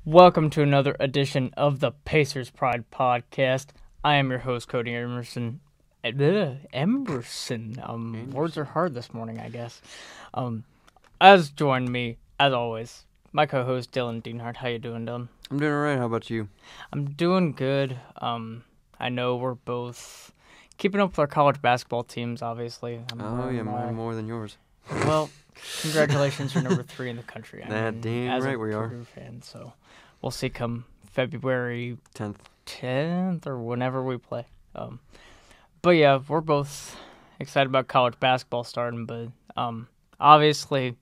Welcome to another edition of the Pacers Pride Podcast. I am your host, Cody Emerson. Words are hard this morning, I guess. As joined me, as always, my co-host Dylan Deanhart. How you doing, Dylan? I'm doing all right. How about you? I'm doing good. I know we're both keeping up with our college basketball teams, obviously. Mine more than yours. Well, congratulations, you're number 3 in the country. Damn right we are. Fan, so we'll see come February 10th or whenever we play. But yeah, we're both excited about college basketball starting. But obviously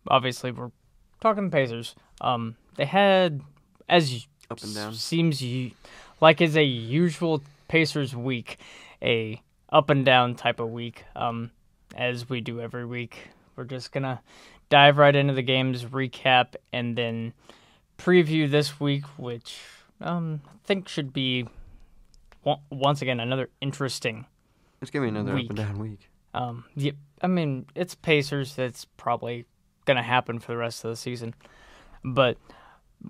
we're talking Pacers. They had, as up and down, seems like is a usual Pacers week, a up and down type of week. As we do every week. We're just going to dive right into the games, recap, and then preview this week, which I think should be, once again, another interesting It's going to be another week. up and down week. Yeah, I mean, it's Pacers. That's probably going to happen for the rest of the season. But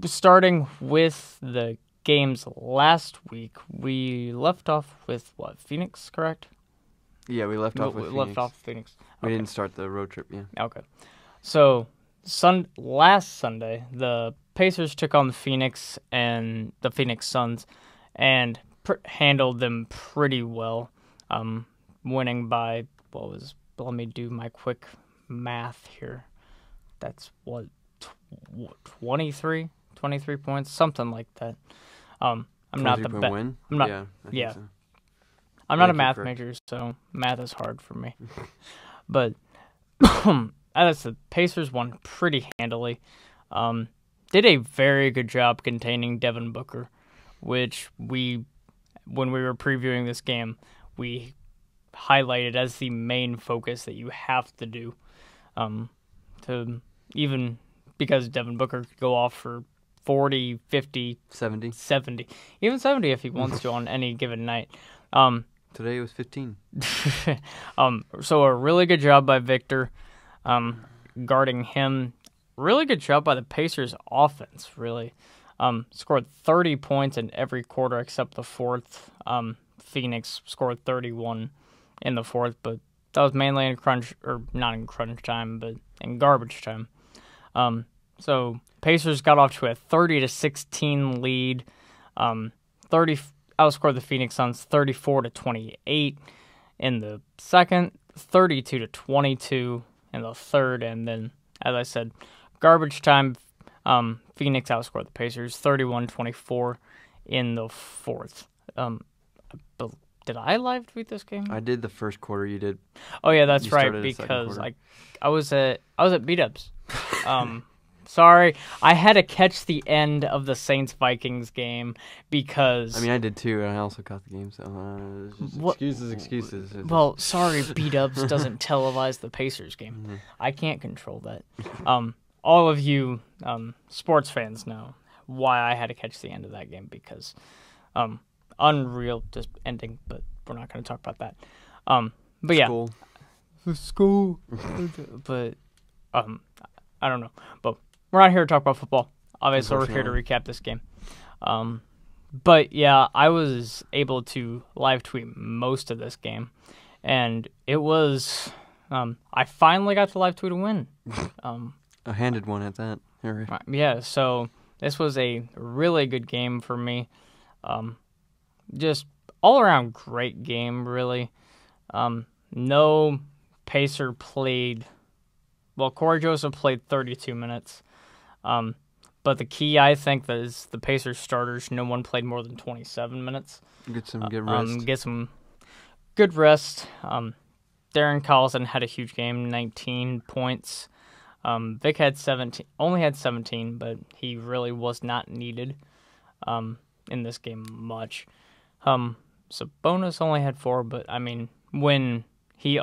starting with the games last week, we left off with, Phoenix, correct? Yeah, we left off with Phoenix. Left off Phoenix. We didn't start the road trip, yeah. Okay. So, last Sunday, the Pacers took on the Phoenix Suns and handled them pretty well, winning by, let me do my quick math here. That's, 23 points, something like that. I'm not the best. Win? I'm not. Yeah. So. I'm not a math major, so math is hard for me. But as the Pacers won pretty handily. Did a very good job containing Devin Booker, which when we were previewing this game, we highlighted as the main focus that you have to do. To even because Devin Booker could go off for 40, 50, 70, even 70 if he wants to on any given night. Today it was 15. So a really good job by Victor guarding him. Really good job by the Pacers offense, really. Scored 30 points in every quarter except the fourth. Phoenix scored 31 in the fourth, but that was mainly in not in crunch time, but in garbage time. So Pacers got off to a 30-16 lead. Outscored the Phoenix Suns 34-28 in the second, 32-22 in the third, and then, as I said, garbage time. Phoenix outscored the Pacers 31-24 in the fourth. Did I live tweet this game? I did the first quarter. You did. Oh yeah, that's right. Because I was at B-Dubs. Sorry, I had to catch the end of the Saints-Vikings game because... I mean, I did too, and I also caught the game, so excuses. Well, sorry, B-Dubs doesn't televise the Pacers game. Mm-hmm. I can't control that. All of you sports fans know why I had to catch the end of that game because unreal just ending, but we're not going to talk about that. But yeah. School. But I don't know. But we're not here to talk about football. Obviously, we're here to recap this game. But yeah, I was able to live tweet most of this game, and it was I finally got to live tweet a win. A handed one at that. Yeah, so this was a really good game for me. Just all around great game, really. No Pacer played. Well, Corey Joseph played 32 minutes. But the key, I think, that is the Pacers starters. No one played more than 27 minutes. Get some good rest. Get some good rest. Darren Collison had a huge game, 19 points. Vic had 17, only had 17, but he really was not needed in this game much. Sabonis only had 4, but I mean, when he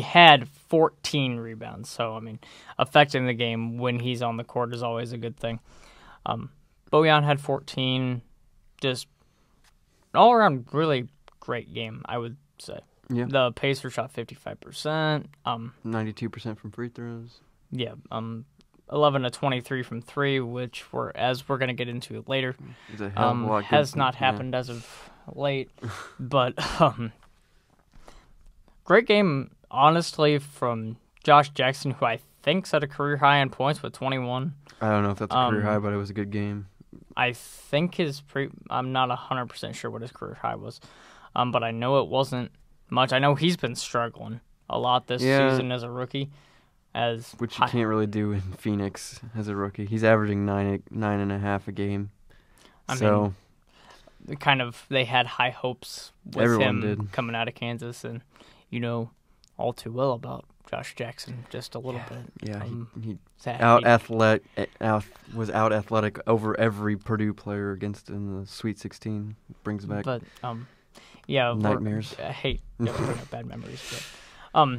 had 14 rebounds, so I mean, affecting the game when he's on the court is always a good thing. Bojan had 14, just all around really great game, I would say. Yeah. The Pacers shot 55%. 92% from free throws. Yeah. 11 of 23 from 3, which as we're going to get into later, He's a hell of a lot has good, not happened as of late. But great game, honestly, from Josh Jackson, who I think set a career high in points with 21. I don't know if that's a career high, but it was a good game. I think I'm not 100% sure what his career high was, but I know it wasn't much. I know he's been struggling a lot this season as a rookie. Which you can't really do in Phoenix as a rookie. He's averaging 9.5 a game. I mean, they had high hopes with him coming out of Kansas, and you know all too well about Josh Jackson just a little bit. Yeah, he was out athletic over every Purdue player against in the Sweet 16. Brings back nightmares. I hate bringing up bad memories, but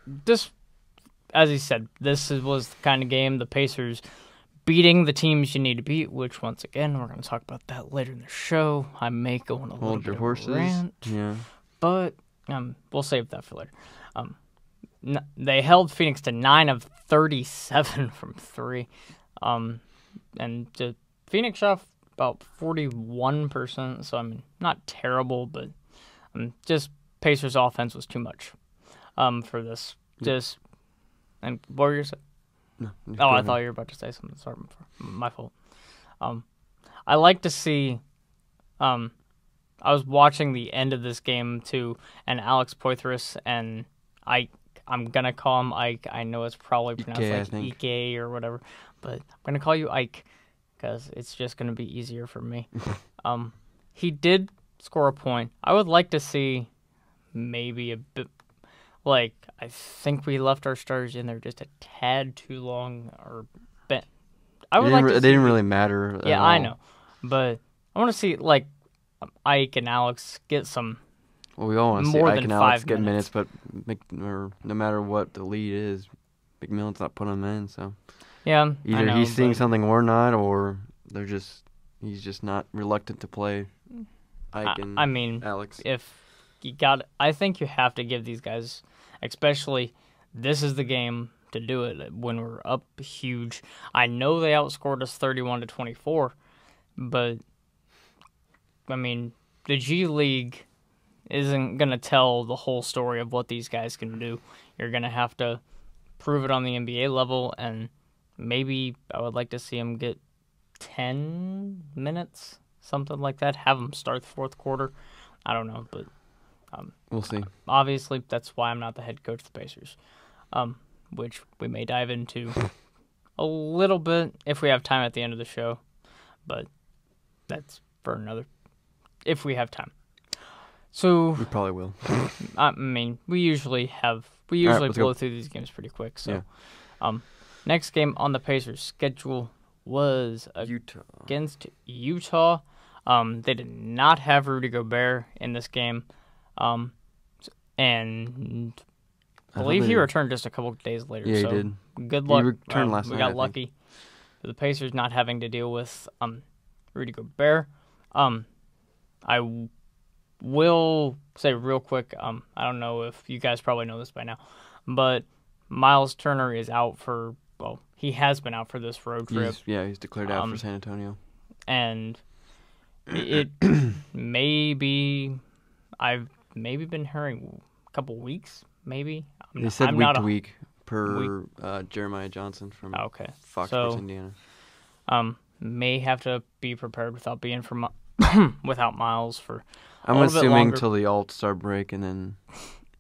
this, as he said, was the kind of game the Pacers beating the teams you need to beat, which once again we're going to talk about that later in the show. I may go on a little bit of a rant, but we'll save that for later. They held Phoenix to 9 of 37 from 3, and Phoenix shot about 41%. So I mean, not terrible, but just Pacers' offense was too much for this. And what were you saying? No, I thought you were about to say something. Sorry, my fault. I like to see. I was watching the end of this game too, and Alex Poitras and I'm gonna call him Ike. I know it's probably pronounced like Ike or whatever, but I'm gonna call you Ike because it's just gonna be easier for me. He did score a point. I would like to see maybe a bit. Like, I think we left our starters in there just a tad too long or bent. They didn't really matter. Yeah, I know. But I want to see, like, Ike and Alex get some. Well, we all want to see Ike and Alex get minutes, but no matter what the lead is, McMillan's not putting them in. So yeah, either he's seeing something we're not, or he's just not reluctant to play Ike and Alex. I think you have to give these guys, especially this is the game to do it when we're up huge. I know they outscored us 31-24, but I mean, the G League isn't going to tell the whole story of what these guys can do. You're going to have to prove it on the NBA level, and maybe I would like to see them get 10 minutes, something like that. Have them start the fourth quarter. I don't know, but we'll see. Obviously, that's why I'm not the head coach of the Pacers, which we may dive into a little bit if we have time at the end of the show, but that's for another if we have time. So we probably will. I mean, we usually blow through these games pretty quick. So, next game on the Pacers schedule was against Utah. They did not have Rudy Gobert in this game, and I believe he returned just a couple of days later. Yeah, so he did. Good luck. He returned last night. We got lucky. The Pacers not having to deal with Rudy Gobert. I will say real quick, I don't know if you guys probably know this by now, but Miles Turner is out for, he has been out for this road trip. He's declared out for San Antonio. And it I've maybe been hearing a couple weeks, maybe. They said week to week per Jeremiah Johnson from Fox Sports Indiana. May have to be prepared without Miles for I'm assuming till the All-Star break, and then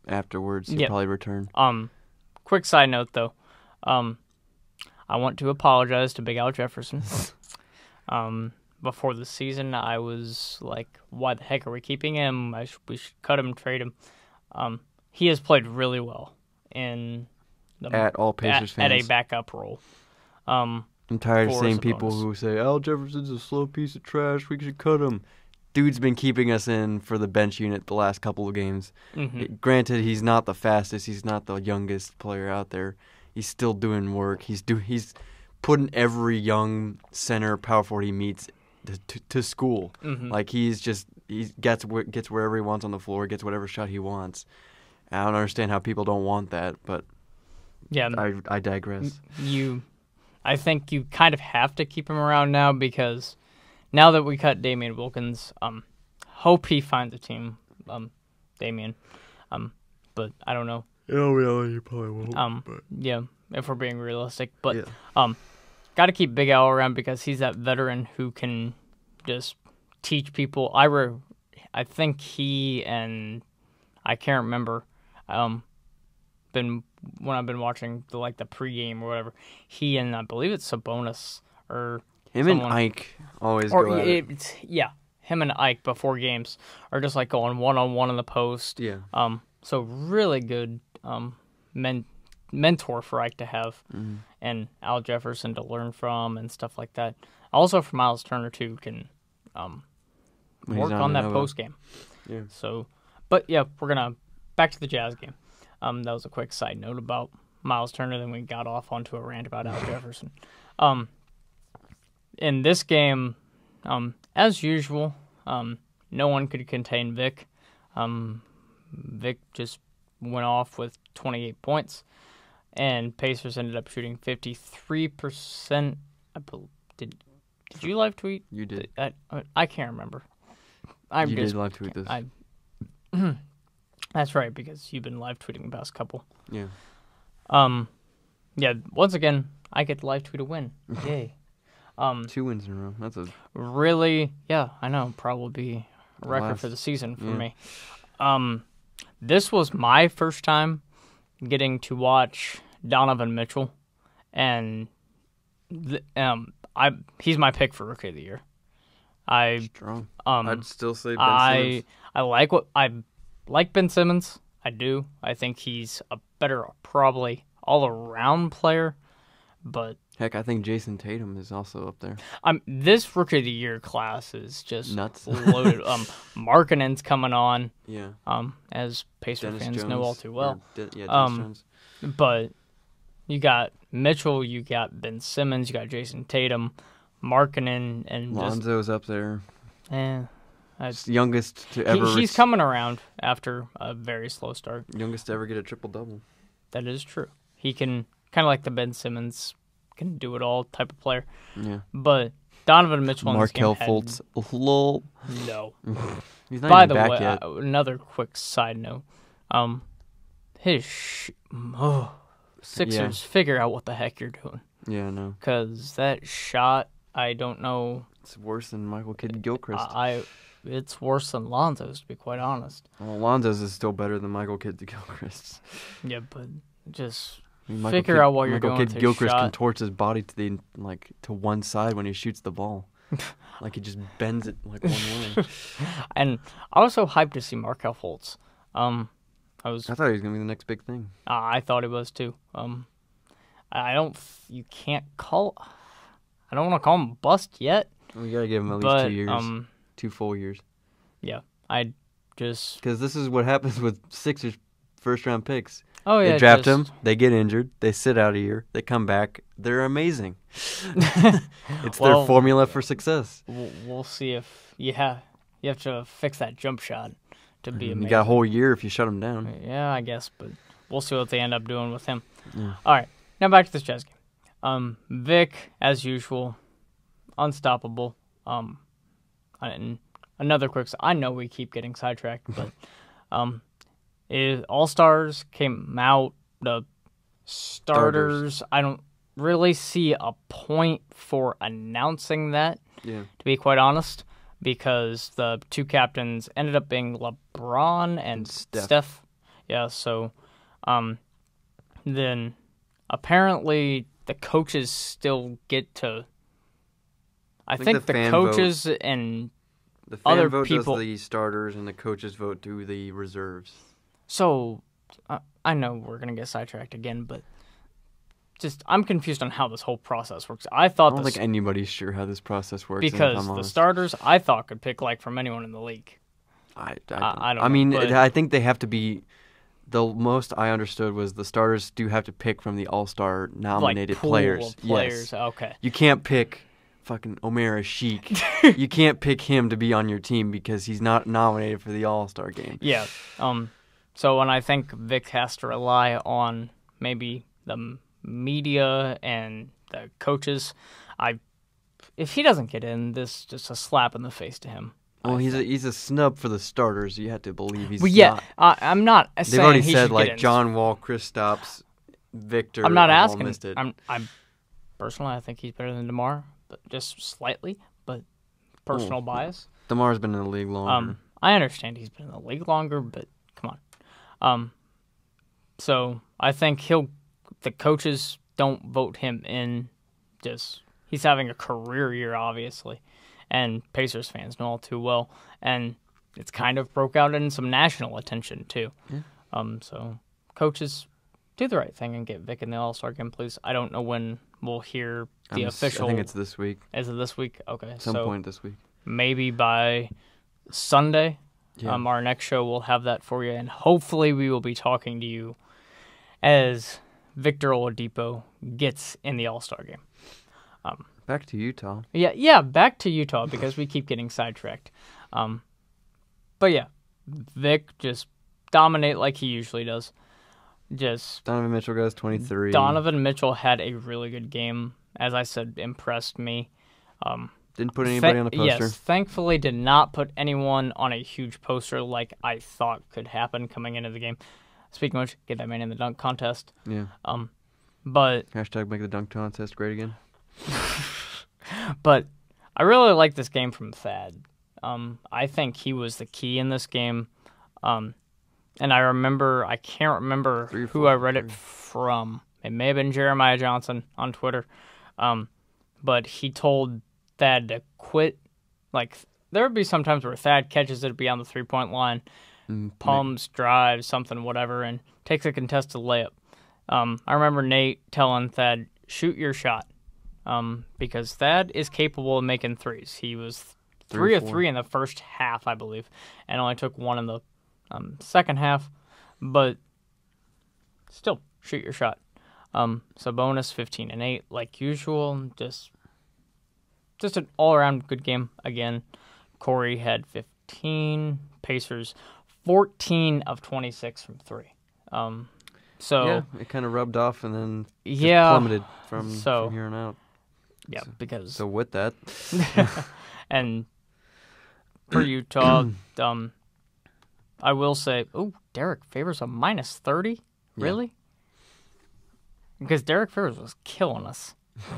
afterwards he'll probably return. Quick side note, though. I want to apologize to Big Al Jefferson. Before the season, I was like, why the heck are we keeping him? We should cut him, trade him. He has played really well at all Pacers fans. At a backup role. I'm tired of seeing people who say, Al Jefferson's a slow piece of trash, we should cut him. Dude's been keeping us in for the bench unit the last couple of games. Mm-hmm. Granted, he's not the fastest, he's not the youngest player out there. He's still doing work. He's putting every young center power forward he meets to school. Mm-hmm. Like he gets wherever he wants on the floor, gets whatever shot he wants. I don't understand how people don't want that, but yeah, I digress. I think you kind of have to keep him around now because now that we cut Damian Wilkins, hope he finds a team, Damian. But I don't know. In all reality, you probably won't. Yeah, if we're being realistic. But got to keep Big Al around because he's that veteran who can just teach people. I think he and I can't remember. When I've been watching the pregame or whatever, he and I believe it's Sabonis or him and Ike always go at it. Yeah, him and Ike before games are just going one-on-one in the post. Yeah. So really good mentor for Ike to have, and Al Jefferson to learn from and stuff like that. Also for Miles Turner too can work on that post game. Yeah. So, but yeah, we're gonna back to the Jazz game. That was a quick side note about Miles Turner. Then we got off onto a rant about Al Jefferson. In this game, as usual, no one could contain Vic. Vic just went off with 28 points, and Pacers ended up shooting 53%. Did you live tweet? You did. I can't remember. You did live tweet this. That's right, because you've been live tweeting the past couple. Yeah. Yeah. Once again, I get to live tweet a win. Yay. 2 wins in a row. That's a really, yeah. I know, probably be a record for the season for me. This was my first time getting to watch Donovan Mitchell, and he's my pick for Rookie of the Year. Strong. I'd still say Ben Simmons. I like Ben Simmons. I do. I think he's a better, probably all-around player. But heck, I think Jason Tatum is also up there. This Rookie of the Year class is just nuts. Loaded. Markkanen's coming on. Yeah. As Pacer Dennis fans Jones, know all too well. Dennis Jones. But you got Mitchell, you got Ben Simmons, you got Jason Tatum, Markkanen, and Lonzo's up there. Youngest to ever. He's coming around after a very slow start. Youngest to ever get a triple-double. That is true. He can, kind of like the Ben Simmons, can do it all type of player. Yeah. But Donovan Mitchell in this game Markelle Fultz. Lol. No. He's not By even the back way, yet. Another quick side note. Sixers, figure out what the heck you're doing. Yeah, I know. Because that shot, I don't know. It's worse than Michael Kidd-Gilchrist. It's worse than Lonzo's, to be quite honest. Well, Lonzo's is still better than Michael Kidd-Gilchrist. Yeah, but just figure out what you're doing with his Kidd-Gilchrist shot. contorts his body to one side when he shoots the ball. He just bends it one way. And I was so hyped to see Markelle Fultz. I thought he was going to be the next big thing. I thought he was too. I don't want to call him bust yet. We got to give him at least 2 years. 2 full years. Yeah, because this is what happens with Sixers first-round picks. Oh yeah, they draft them, they get injured, they sit out a year, they come back, they're amazing. It's their formula for success. We'll see if you have to fix that jump shot to be amazing. You got a whole year if you shut him down. Yeah, I guess, but we'll see what they end up doing with him. Yeah. All right, now back to this Jazz game. Vic, as usual, unstoppable. And another quick. I know we keep getting sidetracked, but All-Stars came out. The starters. I don't really see a point for announcing that. Yeah. To be quite honest, because the two captains ended up being LeBron and Steph. Yeah. So, then apparently the coaches still get to. I think the coaches and the fan other vote people does the starters, and the coaches vote do the reserves. So, I know we're gonna get sidetracked again, but I'm confused on how this whole process works. I don't think anybody's sure how this process works because the starters I thought could pick from anyone in the league. I don't. I mean, but I think they have to be. The most I understood was the starters do have to pick from the All-Star nominated pool players. Of players. Yes. Okay. You can't pick fucking Omer Sheik. You can't pick him to be on your team because he's not nominated for the All-Star game. Yeah. So when I think Vic has to rely on maybe the media and the coaches. If he doesn't get in, this just a slap in the face to him. Well, he's a snub for the starters. You have to believe he's. But yeah, not. I'm not saying They've already he said should like get in. John Wall, Kristaps, Victor. I'm not all asking. missed it. I'm personally, I think he's better than DeMar, but just slightly. But personal bias. DeMar's been in the league longer. I understand he's been in the league longer, but come on. So I think the coaches don't vote him in. Just he's having a career year, obviously, and Pacers fans know all too well, and it's kind of broke out in some national attention too. Yeah. So coaches, do the right thing and get Vic in the All-Star game, please. I don't know when we'll hear the official. I think it's this week. Is it this week? Okay. Some point this week. Maybe by Sunday, our next show will have that for you, and hopefully we will be talking to you as Victor Oladipo gets in the All-Star game. Back to Utah. Yeah, back to Utah because we keep getting sidetracked. But yeah, Vic just dominate like he usually does. Just Donovan Mitchell goes 23. Donovan Mitchell had a really good game. As I said, impressed me. Didn't put anybody on the poster. Yes, thankfully did not put anyone on a huge poster like I thought could happen coming into the game. Speaking of which, get that man in the dunk contest. Yeah. But hashtag make the dunk contest great again. But I really like this game from Thad. I think he was the key in this game. And I can't remember who I read it from. It may have been Jeremiah Johnson on Twitter. But he told Thad to quit. Like, there would be some times where Thad catches it beyond the three-point line, pumps, drives, something, whatever, and takes a contested layup. I remember Nate telling Thad, shoot your shot. Because Thad is capable of making threes. He was 3 of 3 in the first half, I believe, and only took 1 in the second half. But still, shoot your shot. Sabonis 15 and 8, like usual. Just an all-around good game again. Corey had 15. Pacers 14 of 26 from 3. So yeah, it kind of rubbed off and then just plummeted from here on out. Yeah, because so with that, and for Utah, I will say, Derek Favors a minus 30, really? Because Derek Favors was killing us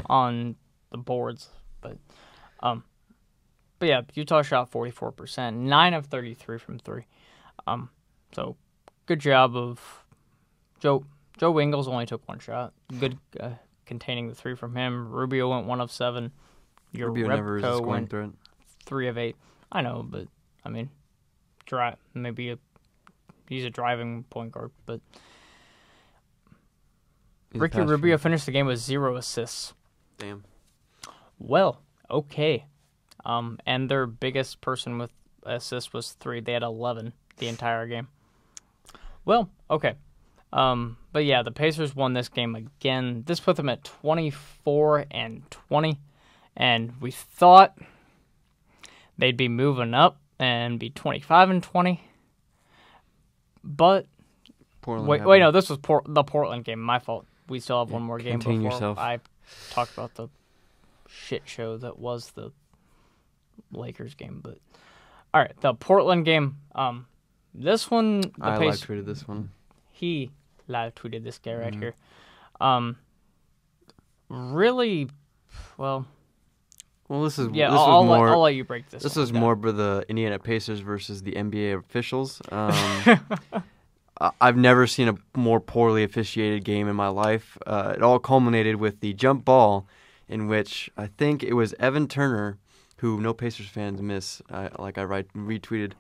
on the boards, but yeah, Utah shot 44%, 9 of 33 from 3. So good job of Joe Ingles only took 1 shot. Good containing the 3 from him. Rubio went 1 of 7. Rubio never is a scoring threat. 3 of 8. I know, but I mean, he's a driving point guard, but Ricky Rubio finished the game with 0 assists. Damn. Well, okay. And their biggest person with assists was 3. They had 11 the entire game. Well, okay. But yeah, the Pacers won this game again. This put them at 24 and 20, and we thought they'd be moving up and be 25 and 20. But wait, no, this was the Portland game. My fault. We still have one more game before yourself. I talk about the shit show that was the Lakers game. But all right, the Portland game. This one, I live tweeted this one. He live tweeted this guy right here. Really, well. Well, this is I'll let you break this. This was more for the Indiana Pacers versus the NBA officials. I've never seen a more poorly officiated game in my life. It all culminated with the jump ball, in which I think it was Evan Turner, who no Pacers fans miss. Retweeted.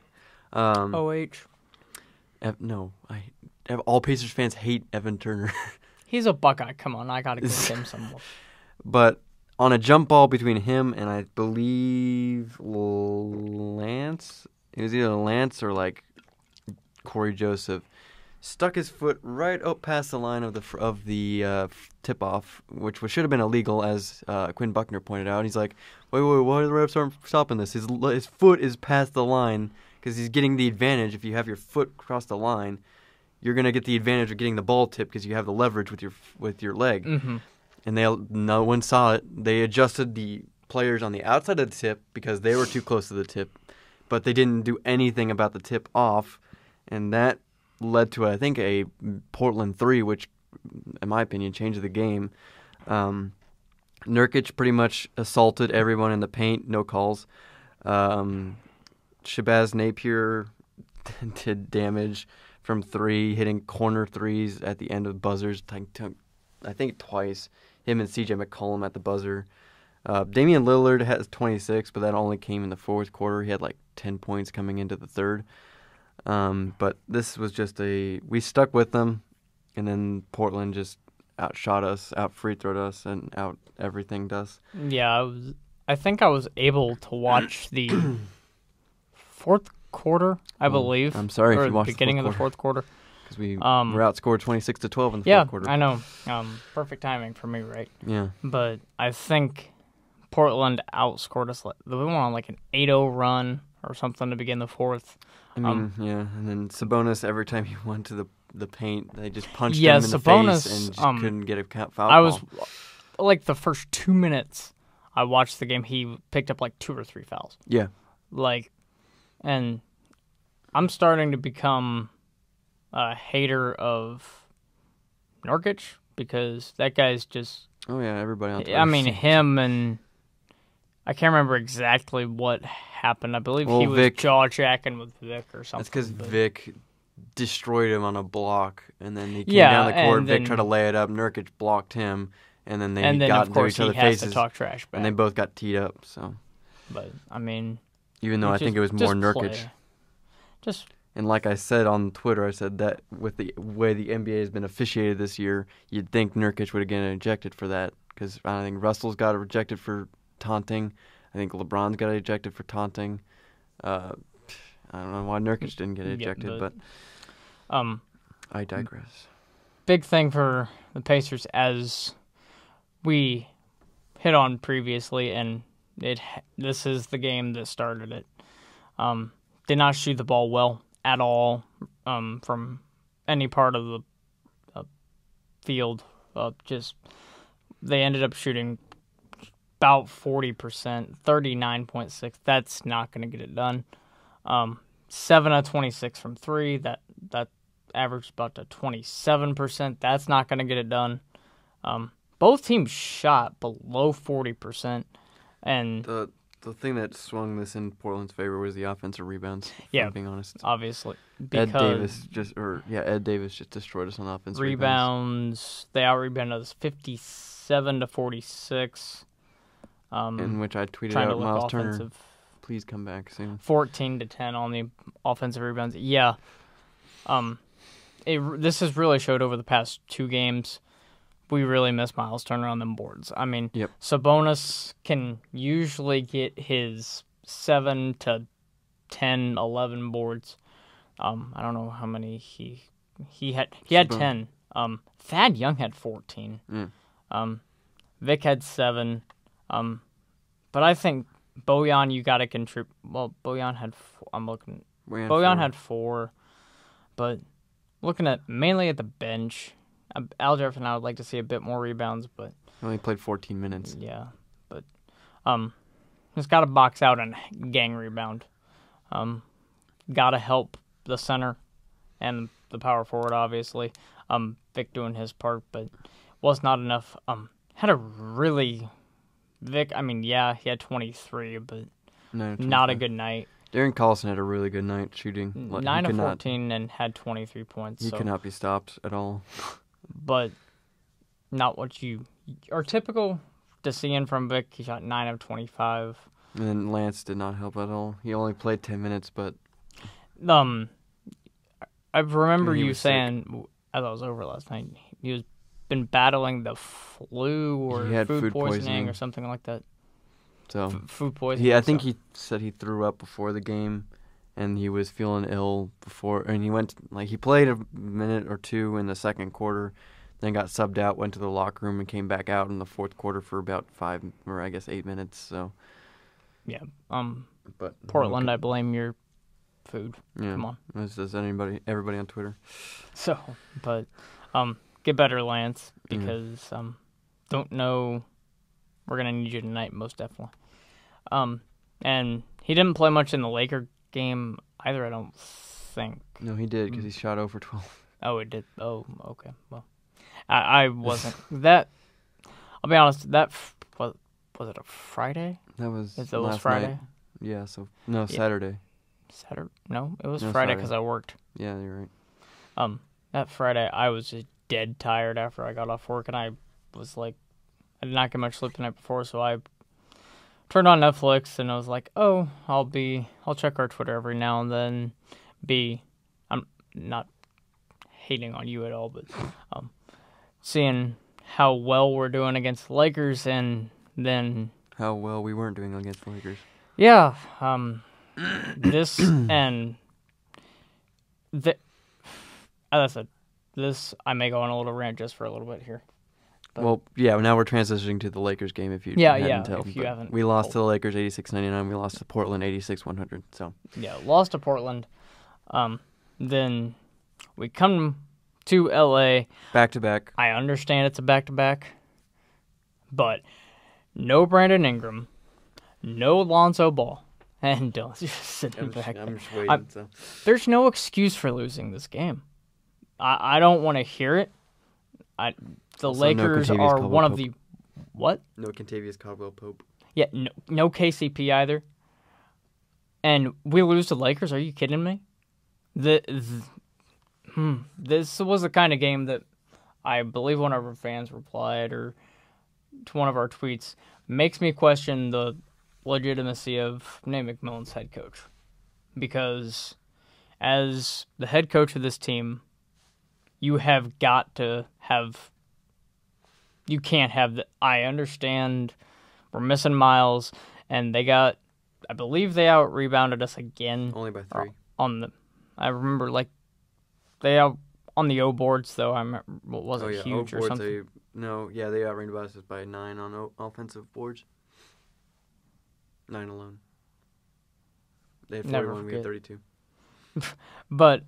All Pacers fans hate Evan Turner. He's a Buckeye. Come on, I gotta give him some love. But on a jump ball between him and I believe Lance, it was either Lance or like Corey Joseph, stuck his foot right up past the line of the tip-off, which should have been illegal, as Quinn Buckner pointed out. He's like, wait, why are the refs aren't stopping this? His foot is past the line because he's getting the advantage. If you have your foot across the line, you're going to get the advantage of getting the ball tipped because you have the leverage with your leg. Mm-hmm. and no one saw it. They adjusted the players on the outside of the tip because they were too close to the tip, but they didn't do anything about the tip off, and that led to, I think, a Portland 3, which, in my opinion, changed the game. Nurkic pretty much assaulted everyone in the paint, no calls. Shabazz Napier did damage from 3, hitting corner threes at the end of buzzers, I think twice. Him and CJ McCollum at the buzzer. Damian Lillard has 26, but that only came in the fourth quarter. He had like 10 points coming into the third. But this was just we stuck with them, and then Portland just outshot us, out free throwed us, and out everything us. Yeah, I think I was able to watch the fourth quarter, I believe. I'm sorry if you watched the beginning of the fourth quarter. Because we were outscored 26-12 in the fourth quarter. Yeah, I know. Perfect timing for me, right? Yeah. But I think Portland outscored us. We went on like an 8-0 run or something to begin the fourth. I mean, yeah. And then Sabonis, every time he went to the paint, they just punched him in Sabonis, the face and just couldn't get a foul call. I was, like, the first 2 minutes I watched the game, he picked up like 2 or 3 fouls. Yeah. And I'm starting to become a hater of Nurkic because that guy's just... Oh, yeah, everybody on Twitter. I mean, him and... I can't remember exactly what happened. I believe he was jaw-jacking with Vic or something. That's because Vic destroyed him on a block, and then he came down the court, Vic tried to lay it up, Nurkic blocked him, and then they got into each other's faces. To talk trash back. And they both got teed up, so... But, I mean... Even though I think it was more Nurkic. And like I said on Twitter, I said that with the way the NBA has been officiated this year, you'd think Nurkic would have gotten ejected for that. Because I think Russell's got rejected for taunting. I think LeBron's got ejected for taunting. I don't know why Nurkic didn't get ejected, but I digress. Big thing for the Pacers, as we hit on previously, and this is the game that started it. Did not shoot the ball well at all from any part of the field. They ended up shooting about 40%, 39.6. That's not going to get it done. 7 of 26 from 3. That averaged about to 27%. That's not going to get it done. Both teams shot below 40%. And the thing that swung this in Portland's favor was the offensive rebounds. If I'm being honest, obviously, Ed Davis just destroyed us on offensive rebounds. They out-rebounded us 57-46. In which I tweeted out, Miles Turner, please come back soon. 14-10 on the offensive rebounds. Yeah, this has really showed over the past 2 games. We really miss Miles Turner on them boards. I mean, Sabonis can usually get his 7 to 10, 11 boards. I don't know how many he had. He had 10. Thad Young had 14. Vic had 7. But I think Bojan, you got to contribute. Well, Bojan had 4. I'm looking. Bojan had 4. But looking at mainly at the bench. Aldrich and I would like to see a bit more rebounds, but... He only played 14 minutes. Yeah, but... He's got to box out and gang rebound. Got to help the center and the power forward, obviously. Vic doing his part, but was not enough. Had a really... Vic, I mean, yeah, he had 23, but not a good night. Darren Collison had a really good night shooting. 9 of 14 and had 23 points. He could not be stopped at all. But not what you are typical to seeing from Vic. He shot 9 of 25. And then Lance did not help at all. He only played 10 minutes, but... I remember you saying, as I was over last night, he was been battling the flu or food poisoning or something like that. So food poisoning. Yeah, I think he said he threw up before the game, and he was feeling ill before. And he played a minute or 2 in the second quarter, then got subbed out, went to the locker room, and came back out in the fourth quarter for about 5 or I guess 8 minutes. So yeah, but Portland, I blame your food. Yeah, come on. This is everybody on Twitter. So, but get better, Lance, because don't know. We're going to need you tonight, most definitely. And he didn't play much in the Laker game either, I don't think. No, he did because he shot 0 for 12. Oh, it did. Oh, okay. Well, I wasn't. That, I'll be honest, that was it a Friday? That was last Friday? Night. Yeah, no, Saturday. Saturday? No, it was Friday because I worked. Yeah, you're right. That Friday, I was just dead tired after I got off work, and I was like, I did not get much sleep the night before, so I turned on Netflix, and I was like, oh, I'll check our Twitter every now and then. I'm not hating on you at all, but seeing how well we're doing against the Lakers, and then how well we weren't doing against the Lakers. Yeah, this and as I said, this I may go on a little rant just for a little bit here. But, well, yeah, now we're transitioning to the Lakers game. If you hadn't tell, if you haven't, we lost to the Lakers 86-99. We lost to Portland 86-100. So yeah, lost to Portland. Then we come to LA back to back. I understand it's a back to back, but no Brandon Ingram, no Lonzo Ball, and Dylan's just sitting back. I'm just waiting. There's no excuse for losing this game. I don't want to hear it. The also, Lakers are one of the what? No Kentavious Caldwell-Pope. Yeah, no KCP either. And we lose to Lakers? Are you kidding me? This was the kind of game that I believe one of our fans replied or to one of our tweets makes me question the legitimacy of Nate McMillan's head coach. Because as the head coach of this team, you have got to have... You can't have the... I understand we're missing Miles, and they got... I believe they out-rebounded us again. Only by 3. I remember, they out on the O boards, though. I remember, was it huge or something? They out-rebounded us by 9 on offensive boards. 9 alone. They had 41, we had 32. But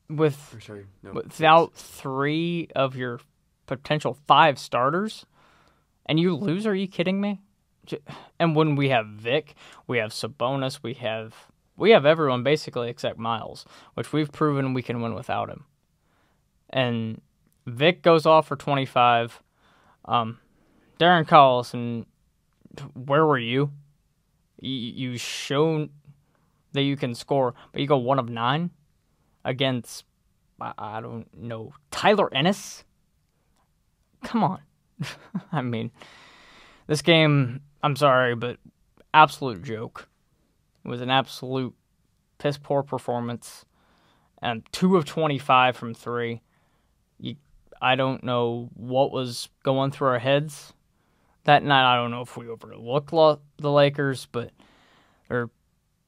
without 3 of your potential 5 starters, and you lose, are you kidding me? And when we have Vic, we have Sabonis, we have everyone basically except Miles, which we've proven we can win without him. And Vic goes off for 25. Darren Collison, where were you? You shown that you can score, but you go 1 of 9 against, I don't know, Tyler Ennis? Come on. I mean, this game, I'm sorry, but absolute joke. It was an absolute piss-poor performance. And 2 of 25 from 3. I don't know what was going through our heads that night. I don't know if we overlooked the Lakers, but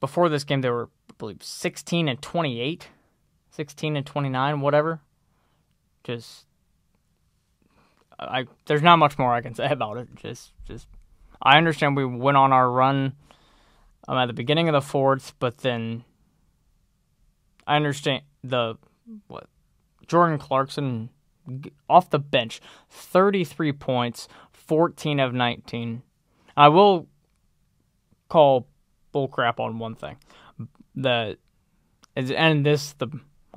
before this game, they were, I believe, 16 and 28, 16 and 29, whatever. Just, there's not much more I can say about it. Just, I understand we went on our run at the beginning of the fourth, but then I understand Jordan Clarkson off the bench, 33 points, 14 of 19. I will call bullcrap on one thing. I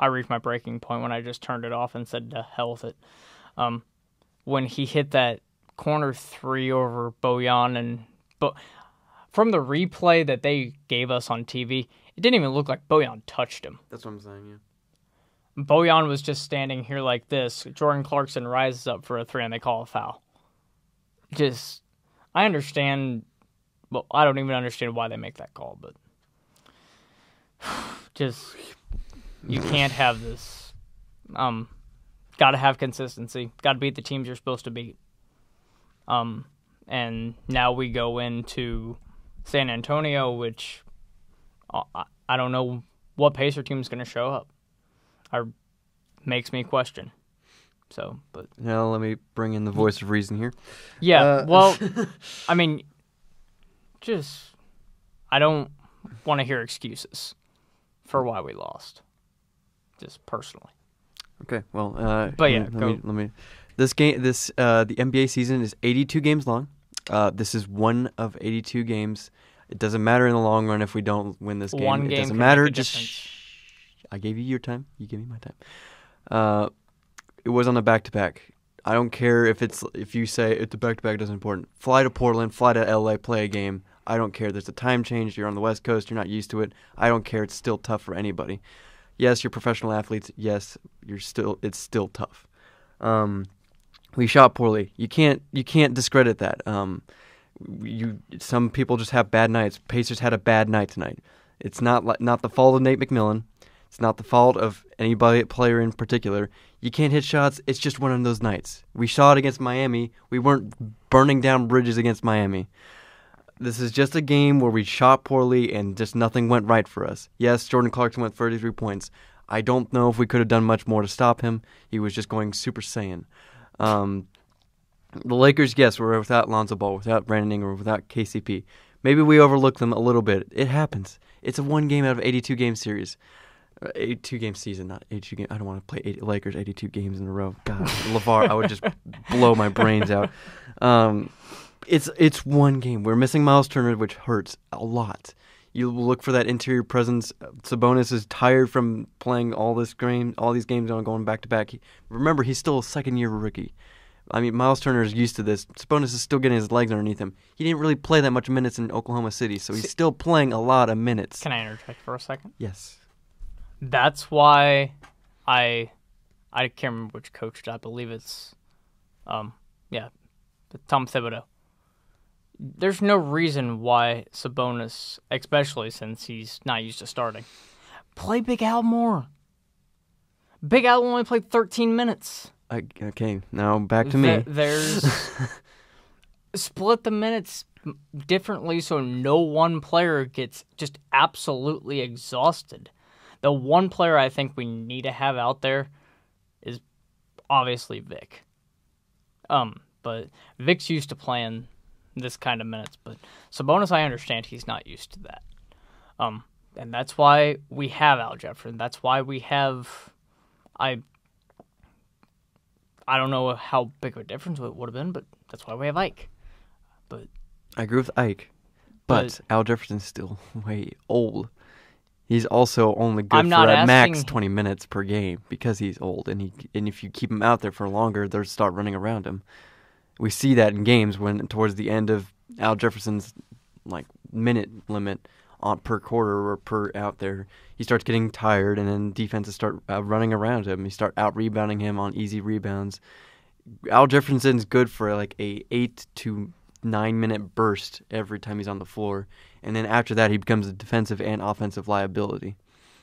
reached my breaking point when I just turned it off and said to hell with it. When he hit that corner 3 over Bojan, but from the replay that they gave us on TV, it didn't even look like Bojan touched him. That's what I'm saying, yeah. Bojan was just standing here like this. Jordan Clarkson rises up for a 3 and they call a foul. I understand. Well, I don't even understand why they make that call, but you can't have this. Got to have consistency. Got to beat the teams you're supposed to beat. And now we go into San Antonio, which I don't know what Pacer team is going to show up. Makes me question. So, but now let me bring in the voice of reason here. Yeah, well, I mean, I don't want to hear excuses for why we lost. Just personally. Okay, well, but yeah, let me the NBA season is 82 games long. This is one of 82 games. It doesn't matter in the long run if we don't win this game. One game it doesn't can matter. make a Just difference. I gave you your time. You gave me my time. It was on a back-to-back. I don't care if you say it's a back-to-back doesn't important. Fly to Portland, fly to LA, play a game. I don't care. There's a time change. You're on the West Coast. You're not used to it. I don't care. It's still tough for anybody. Yes, you're professional athletes. Yes, it's still tough. We shot poorly. You can't discredit that. Some people just have bad nights. Pacers had a bad night tonight. It's not the fault of Nate McMillan. It's not the fault of anybody player in particular. You can't hit shots. It's just one of those nights. We shot against Miami. We weren't burning down bridges against Miami. This is just a game where we shot poorly and just nothing went right for us. Yes, Jordan Clarkson went 33 points. I don't know if we could have done much more to stop him. He was just going Super Saiyan. The Lakers, yes, were without Lonzo Ball, without Brandon Ingram, without KCP. Maybe we overlooked them a little bit. It happens. It's a one game out of 82 game series. 82 game season, not 82 game. I don't want to play Lakers 82 games in a row. God, LeVar, I would just blow my brains out. It's one game. We're missing Miles Turner, which hurts a lot. You look for that interior presence. Sabonis is tired from playing all these games going back to back. Remember, he's still a second-year rookie. I mean, Miles Turner is used to this. Sabonis is still getting his legs underneath him. He didn't really play that much minutes in Oklahoma City, so he's still playing a lot of minutes. Can I interject for a second? Yes. That's why I can't remember which coach. I believe it's Tom Thibodeau. There's no reason why Sabonis, especially since he's not used to starting, play Big Al more. Big Al only played 13 minutes. Okay, now back to me. There's split the minutes differently so no one player gets just absolutely exhausted. The one player I think we need to have out there is obviously Vic. But Vic's used to playing this kind of minutes, but Sabonis, I understand he's not used to that. And that's why we have Al Jefferson. That's why we have I don't know how big of a difference it would have been, but that's why we have Ike. But I agree with Ike, but Al Jefferson's still way old. He's also only good for at max 20 minutes per game because he's old, and if you keep him out there for longer, they'll start running around him. We see that in games when towards the end of Al Jefferson's minute limit per quarter or per out there, he starts getting tired, and then defenses start running around him. You start out rebounding him on easy rebounds. Al Jefferson's good for a 8 to 9 minute burst every time he's on the floor, and then after that he becomes a defensive and offensive liability.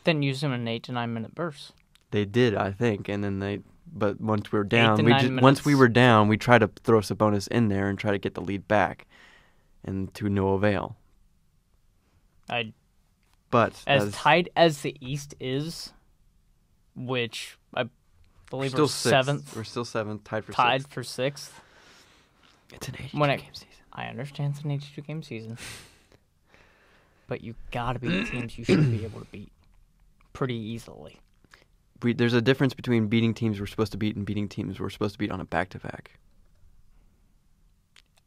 Then use him in an 8 to 9 minute burst. They did, I think, and then but once we were down, we tried to throw Sabonis in there and try to get the lead back, and to no avail. But as tight as the East is, which I believe we're seventh. We're still seventh, tied for sixth. It's an 82-game season. I understand it's an 82-game season. But you got to beat teams you should be able to beat pretty easily. There's a difference between beating teams we're supposed to beat and beating teams we're supposed to beat on a back-to-back.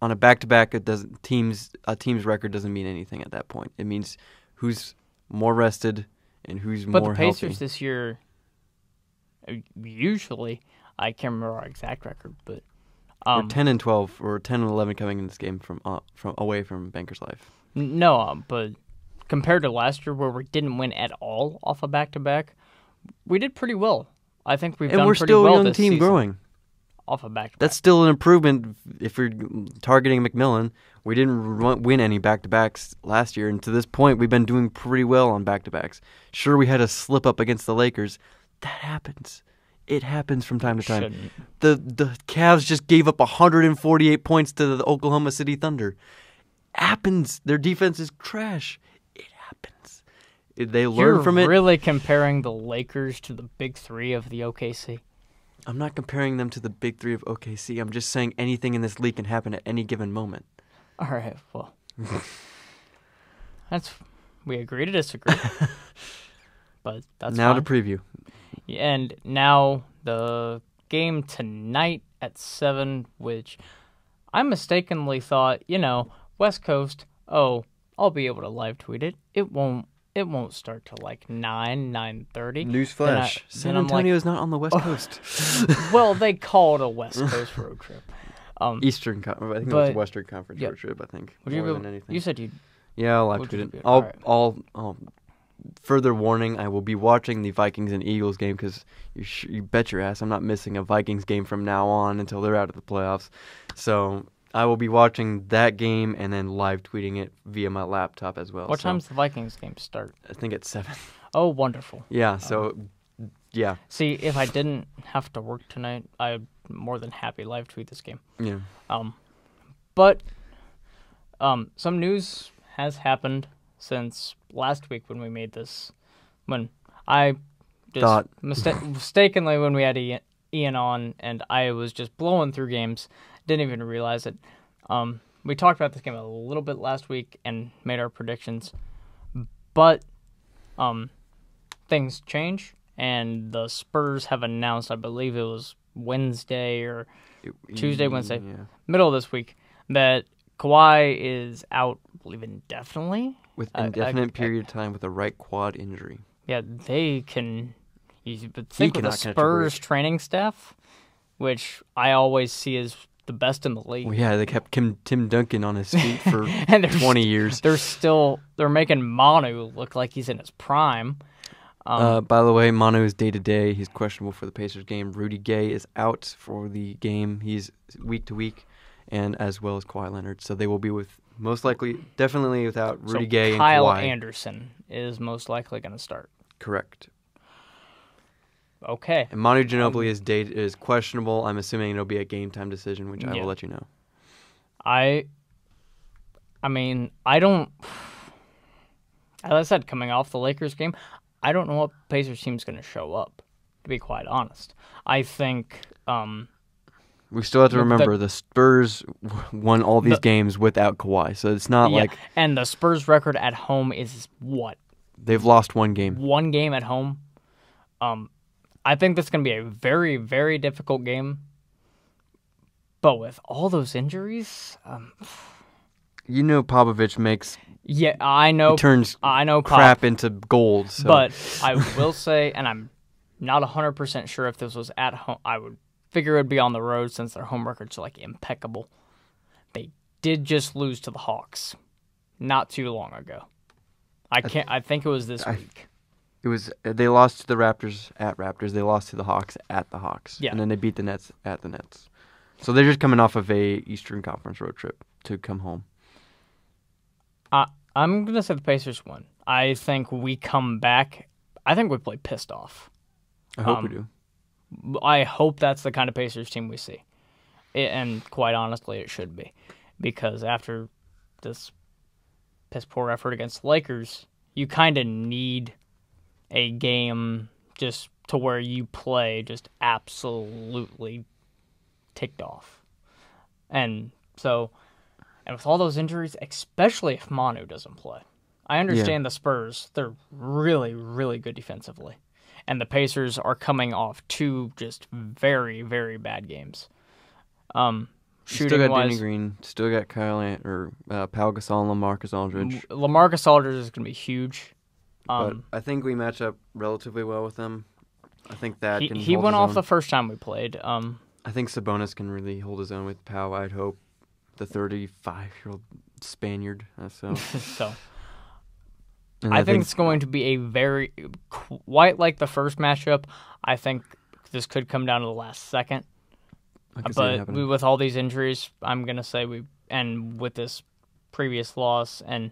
On a back-to-back, a team's record doesn't mean anything at that point. It means who's more rested and who's more healthy. But the Pacers this year, usually, I can't remember our exact record, but we're 10-12 or 10-11 coming in this game from away from Bankers Life. No, but compared to last year where we didn't win at all off a back-to-back, we did pretty well. I think we've done pretty well this season. And we're still a young team growing. Off a back-to-back. That's still an improvement if we're targeting McMillan. We didn't win any back-to-backs last year, and to this point, we've been doing pretty well on back-to-backs. Sure, we had a slip-up against the Lakers. That happens. It happens from time to time. The Cavs just gave up 148 points to the Oklahoma City Thunder. Happens. Their defense is trash. It happens. They learn from it. You're really comparing the Lakers to the big three of the OKC? I'm not comparing them to the big three of OKC. I'm just saying anything in this league can happen at any given moment. All right, well. We agree to disagree. But that's now fine. to preview. And now the game tonight at 7, which I mistakenly thought, West Coast, I'll be able to live tweet it. It won't start till like 9:30. Newsflash. San Antonio's not on the West Coast. Well, they call it a West Coast road trip. Eastern, I think it was a Western Conference road trip, I think. More than anything. You said you'd... Yeah, I'll live tweet it. I'll further warning, I will be watching the Vikings and Eagles game because you bet your ass I'm not missing a Vikings game from now on until they're out of the playoffs. So I will be watching that game and then live tweeting it via my laptop as well. What time's the Vikings game start? I think at 7. Oh, wonderful. Yeah, so, yeah. See, if I didn't have to work tonight, I'd more than happy live tweet this game. Yeah. But some news has happened since last week when we made this. When I just mistakenly, when we had Ian on and I was just blowing through games, didn't even realize it. We talked about this game a little bit last week and made our predictions, but things change, and the Spurs have announced, I believe it was Wednesday or Tuesday, Wednesday, middle of this week, that Kawhi is out, I believe, indefinitely. With indefinite period of time with a right quad injury. Yeah, they can... You would think with the Spurs training staff, which I always see as the best in the league. Well, yeah, they kept Tim Duncan on his feet for 20 years. They're making Manu look like he's in his prime. By the way, Manu is day-to-day. He's questionable for the Pacers game. Rudy Gay is out for the game. He's week-to-week, and as well as Kawhi Leonard. So they will be with, most likely, definitely without Rudy Gay and Kawhi. Kyle Anderson is most likely going to start. Correct. Okay. And Manu Ginobili is questionable. I'm assuming it'll be a game-time decision, which I will let you know. I mean, I don't... As I said, coming off the Lakers game, I don't know what Pacers team's going to show up, to be quite honest. I think... we still have to remember the Spurs won all these games without Kawhi, so it's not like... And the Spurs record at home is what? They've lost one game. One game at home. I think this is going to be a very, very difficult game. But with all those injuries... Popovich makes... Yeah, I know. He turns crap into gold. So. But I will say, and I'm not 100% sure if this was at home, I would figure it would be on the road since their home record's impeccable. They did just lose to the Hawks not too long ago. I think it was this week. They lost to the Raptors at Raptors. They lost to the Hawks at the Hawks. Yeah. And then they beat the Nets at the Nets. So they're just coming off of a Eastern Conference road trip to come home. I'm going to say the Pacers win. I think we come back. I think we play pissed off. I hope we do. I hope that's the kind of Pacers team we see. And quite honestly, it should be. Because after this piss-poor effort against the Lakers, you kind of need a game just to where you play just absolutely ticked off. And with all those injuries, especially if Manu doesn't play. I understand the Spurs, they're really, really good defensively. And the Pacers are coming off 2 just very, very bad games. Still got Danny Green, still got Pau Gasol and LaMarcus Aldridge. LaMarcus Aldridge is going to be huge. But I think we match up relatively well with them. I think that he went off the first time we played. I think Sabonis can really hold his own with Pau, I'd hope. The 35-year-old Spaniard. So I think it's going to be a very, quite like the first matchup. I think this could come down to the last second. But with all these injuries, I'm going to say and with this previous loss, and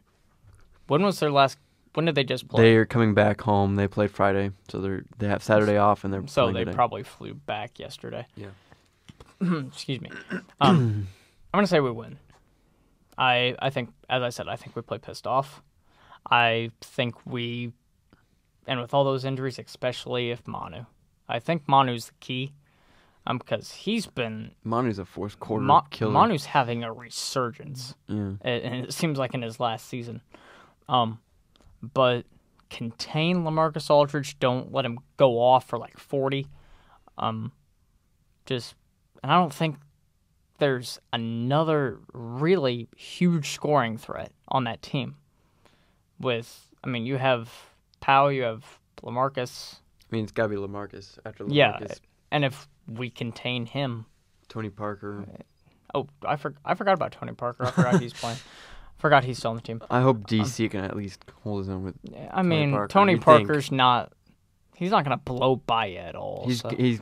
when did they just play? They're coming back home. They played Friday, so they have Saturday off, and they're so they today. Probably flew back yesterday. Yeah. Excuse me. I'm going to say we win. I think, as I said, I think we play pissed off. I think and with all those injuries, especially if Manu. I think Manu's the key, because he's been... Manu's a fourth quarter killer. Manu's having a resurgence. Yeah. And it seems like in his last season. But contain LaMarcus Aldridge. Don't let him go off for 40. And I don't think there's another really huge scoring threat on that team. You have Powell, you have LaMarcus. I mean, it's got to be LaMarcus after LaMarcus. Yeah, and if we contain him. Tony Parker. Oh, I forgot about Tony Parker. I forgot he's playing. Forgot he's still on the team. I hope DC can at least hold his own with Tony Parker's not... He's not going to blow by you at all.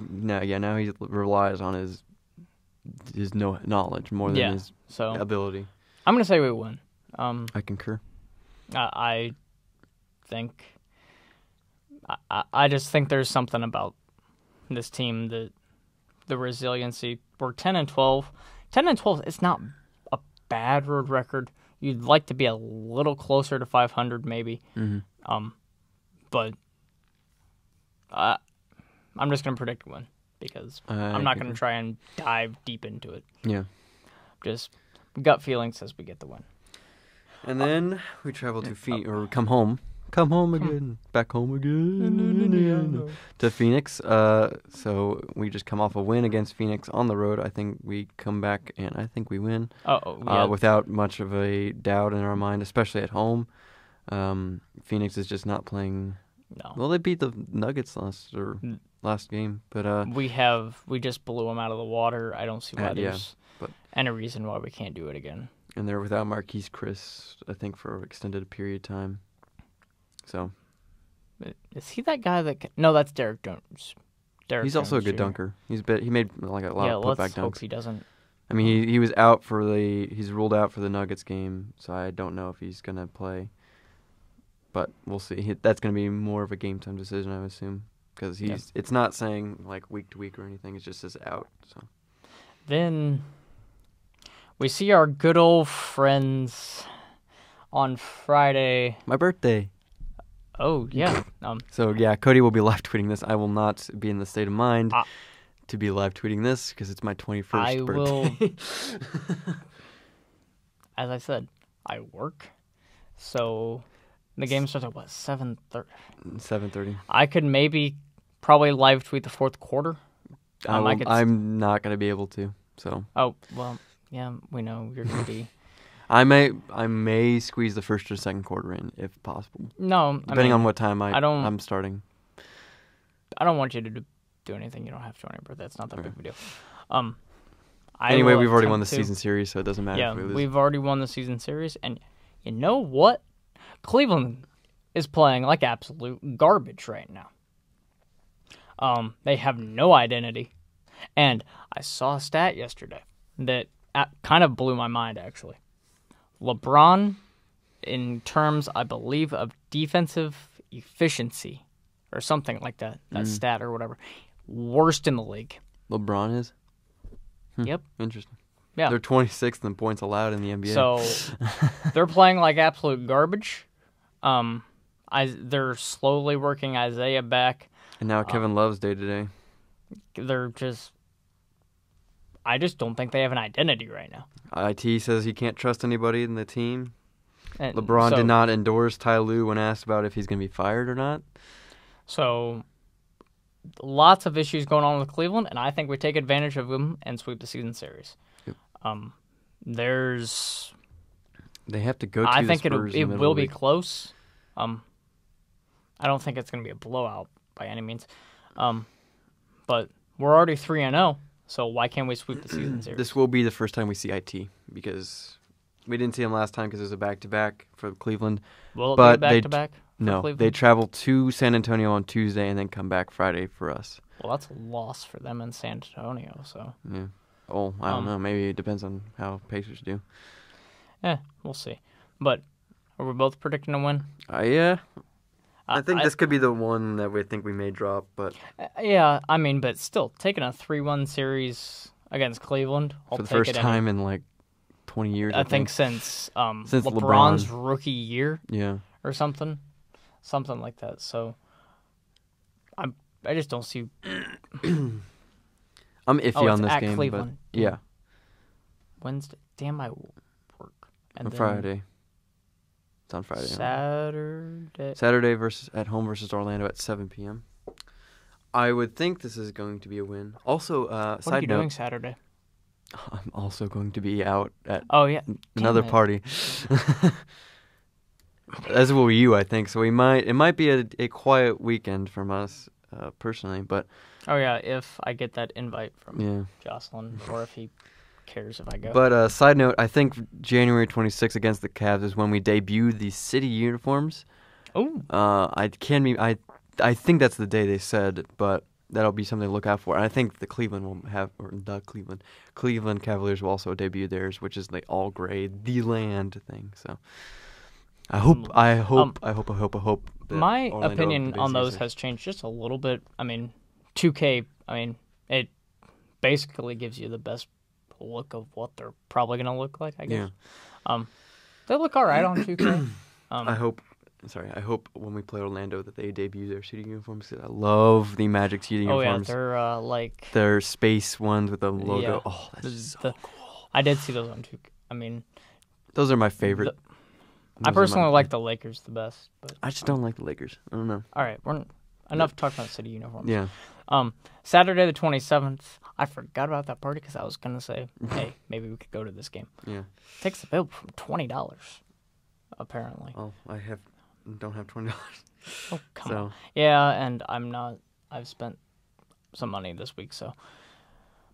Now he relies on his knowledge more than his ability. I'm going to say we win. I concur. I think... I just think there's something about this team that the resiliency. We're 10-12. 10-12, it's not a bad road record. You'd like to be a little closer to 500, maybe. Mm-hmm. But I'm just going to predict a win because I'm not going to try and dive deep into it. Yeah. Just gut feeling says we get the win. And then we travel to Phoenix, or come home. Come home again. Back home again. To Phoenix. So we just come off a win against Phoenix on the road. I think we come back and I think we win. Without much of a doubt in our mind, especially at home. Phoenix is just not playing. No. Well, they beat the Nuggets last game, but we just blew them out of the water. I don't see why there's any reason why we can't do it again. And they're without Marquise Chris, I think, for an extended period of time. So, is he that guy that? No, that's Derek Jones. He's also a good dunker. He made like a lot of putback let's dunks. Hope he doesn't. I mean, he was out he's ruled out for the Nuggets game, so I don't know if he's gonna play. But we'll see. That's gonna be more of a game time decision, I would assume, because it's not saying like week to week or anything. It's just out. So then we see our good old friends on Friday. My birthday. Oh, yeah. So, Cody will be live tweeting this. I will not be in the state of mind to be live tweeting this because it's my 21st birthday. As I said, I work. So, the game starts at, 7:30? 7:30. I could probably live tweet the fourth quarter. I'm not going to be able to, so. Oh, well, yeah, we know you're going to be... I may squeeze the first or second quarter in if possible. No, depending on what time I'm starting. I don't want you to do anything you don't have to on your birthday. That's not that big of a deal. Anyway, we've already won the season series, so it doesn't matter if we lose. We've already won the season series, and you know what? Cleveland is playing like absolute garbage right now. They have no identity, and I saw a stat yesterday that kind of blew my mind, actually. LeBron, in terms, I believe, of defensive efficiency, or something like that stat or whatever, worst in the league. LeBron is? Yep. Interesting. Yeah. They're 26th in points allowed in the NBA. So, they're playing like absolute garbage. They're slowly working Isaiah back. And now Kevin Love's day-to-day. I just don't think they have an identity right now. IT says he can't trust anybody in the team. And LeBron did not endorse Ty Lue when asked about if he's going to be fired or not. So, lots of issues going on with Cleveland, and I think we take advantage of them and sweep the season series. Yep. They have to go to I the think Spurs it will be close. I don't think it's going to be a blowout by any means. But we're already 3-0. So why can't we sweep the season series? This will be the first time we see IT because we didn't see him last time because it was a back-to-back for Cleveland. Will it be a back-to-back for No, Cleveland? They travel to San Antonio on Tuesday and then come back Friday for us. Well, that's a loss for them in San Antonio. So yeah. Oh, I don't know. Maybe it depends on how Pacers do. We'll see. But are we both predicting a win? Yeah. I think this could be the one that we think we may drop, but... but still, taking a 3-1 series against Cleveland, for the first time in, 20 years, I think. Since LeBron's rookie year. Yeah. Or something like that. So, I just don't see... I'm iffy on this game, Cleveland. But yeah. Wednesday. Damn, I work. On Friday. It's on Friday. Saturday. Saturday at home versus Orlando at 7 p.m. I would think this is going to be a win. Also, What side are you note, doing Saturday? I'm also going to be out at Damn another it. party. As will you, I think. So it might be a quiet weekend from us, personally. But Oh yeah, if I get that invite from yeah. Jocelyn, or if he cares if I go. But side note, I think January 26th against the Cavs is when we debut the city uniforms. Oh. I think that's the day they said, but that'll be something to look out for. And I think the Cleveland Cavaliers will also debut theirs, which is the all gray, the land thing. So I hope. that My Orlando opinion on those users. has changed just a little bit. I mean, 2K. I mean, it basically gives you the best look of what they're probably gonna look like. I guess. Yeah. They look all right on 2K. I hope when we play Orlando that they debut their city uniforms. 'Cause I love the Magic city Oh yeah, uniforms. they're like They're space ones with a logo. Yeah. Oh, that's so cool. I did see those on 2K. I mean, Those are my favorite. I personally like the Lakers the best, but I just don't like the Lakers. I don't know. all right, we're enough talking about city uniforms. Yeah. Saturday the 27th. I forgot about that party because I was gonna say, hey, maybe we could go to this game. Yeah. Takes the bill from $20, apparently. Oh, don't have $20. Oh, come So. on. Yeah, and I've spent some money this week, so.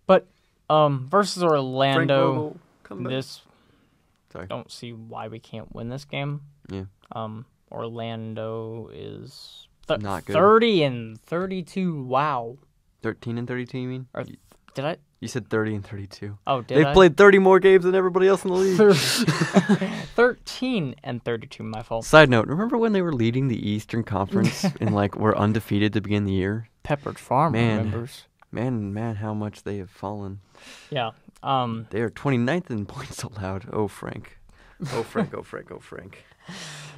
But versus Orlando, this. Sorry. Don't see why we can't win this game. Yeah. Orlando is Not good. 30-32. Wow. 13-32, you mean? Or did I? You said 30-32. Oh, did They've I? played 30 more games than everybody else in the league. 13-32. My fault. Side note: remember when they were leading the Eastern Conference and were undefeated to begin the year? Peppered Farm remembers. Man, how much they have fallen. Yeah. They are 29th in points allowed. Oh, Frank. Oh, Frank.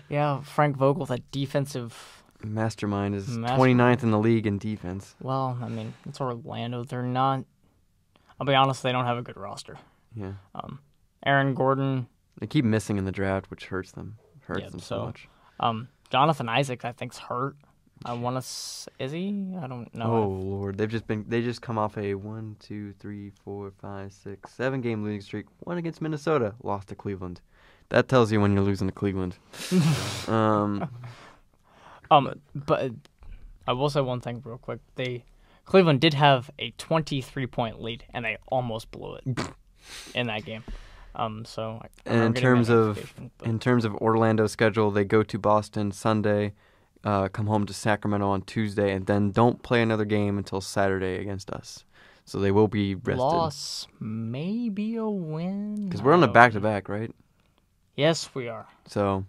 Yeah, Frank Vogel, that defensive mastermind, is 29th in the league in defense. Well, I mean, it's Orlando. They're not. I'll be honest, they don't have a good roster. Yeah. Aaron Gordon. They keep missing in the draft, which hurts them. Them so much. Jonathan Isaac, I think's hurt. I want to. Is he? I don't know. Oh Lord, they just come off a 7 game losing streak. One against Minnesota, lost to Cleveland. That tells you when you're losing to Cleveland. But I will say one thing real quick. Cleveland did have a 23-point lead, and they almost blew it in that game. So. And in terms of Orlando's schedule, they go to Boston Sunday. Come home to Sacramento on Tuesday, and then don't play another game until Saturday against us. So they will be rested. Loss, maybe a win. Because we're on a back-to-back, right? Yes, we are. So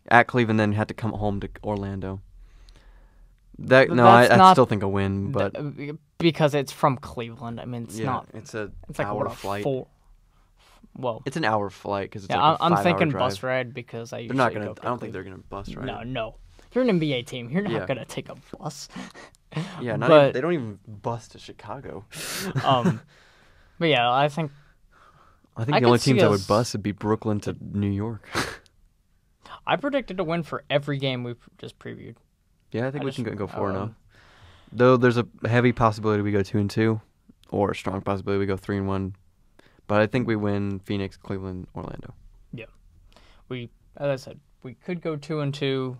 at Cleveland, then had to come home to Orlando. I still think a win, but because it's from Cleveland. I mean, it's not. It's like hour flight. Well, it's an hour flight because it's I'm thinking bus ride because I don't think they're gonna bus ride. No. You're an NBA team. You're not gonna take a bus. Yeah, they don't even bus to Chicago. But yeah, I think the only teams that would bus would be Brooklyn to New York. I predicted a win for every game we just previewed. Yeah, I think we can go 4-0. Though there's a heavy possibility we go 2-2, or a strong possibility we go 3-1. But I think we win Phoenix, Cleveland, Orlando. Yeah, as I said, we could go 2-2.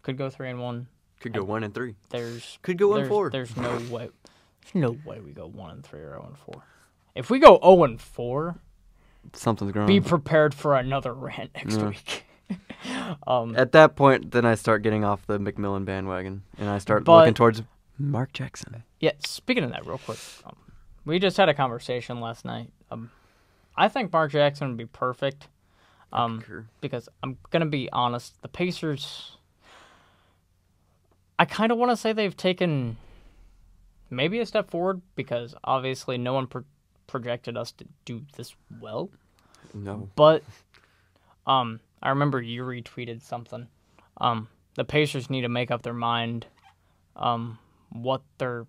Could go 3-1. Could go 1-3. Could go 1-4. There's no way. There's no way we go 1-3 or 0-4. If we go 0-4, something's going on. Be prepared for another rant next week. At that point, then I start getting off the McMillan bandwagon, and I start looking towards Mark Jackson. Yeah, speaking of that real quick, we just had a conversation last night. I think Mark Jackson would be perfect because I'm going to be honest, the Pacers, I kind of want to say they've taken maybe a step forward because obviously no one projected us to do this well. No. But I remember you retweeted something. The Pacers need to make up their mind what their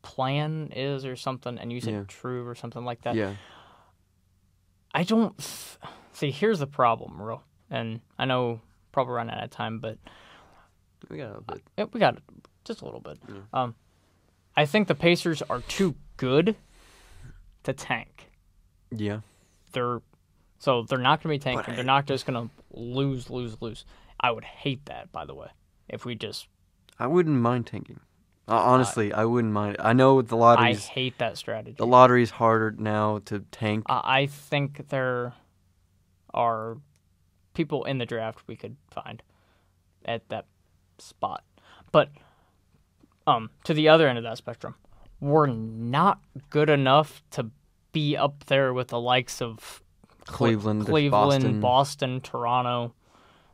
plan is or something, and you said true or something like that. Yeah. I don't see. Here's the problem, and I know probably run out of time, but We got a bit. Yeah, we got just a little bit. Yeah. I think the Pacers are too good to tank. Yeah. They're not going to be tanking. They're not just going to lose. I would hate that, by the way, if we just... I wouldn't mind tanking. Honestly, I wouldn't mind. I know the lottery. I hate that strategy. The lottery's harder now to tank. I think there are people in the draft we could find at that spot. But to the other end of that spectrum, we're not good enough to be up there with the likes of Cleveland, Boston, Toronto.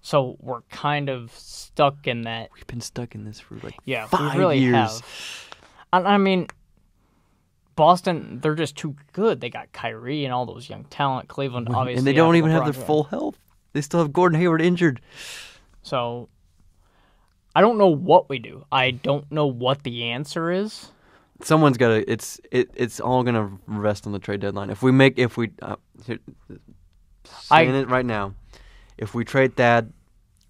So we're kind of stuck in that. We've been stuck in this for 5 we really years. have. I mean, Boston, they're just too good. They got Kyrie and all those young talent. Cleveland, obviously, and they don't even have their full health. They still have Gordon Hayward injured. So I don't know what we do. I don't know what the answer is. Someone's got to. It's all gonna rest on the trade deadline. Saying it right now. If we trade Thad,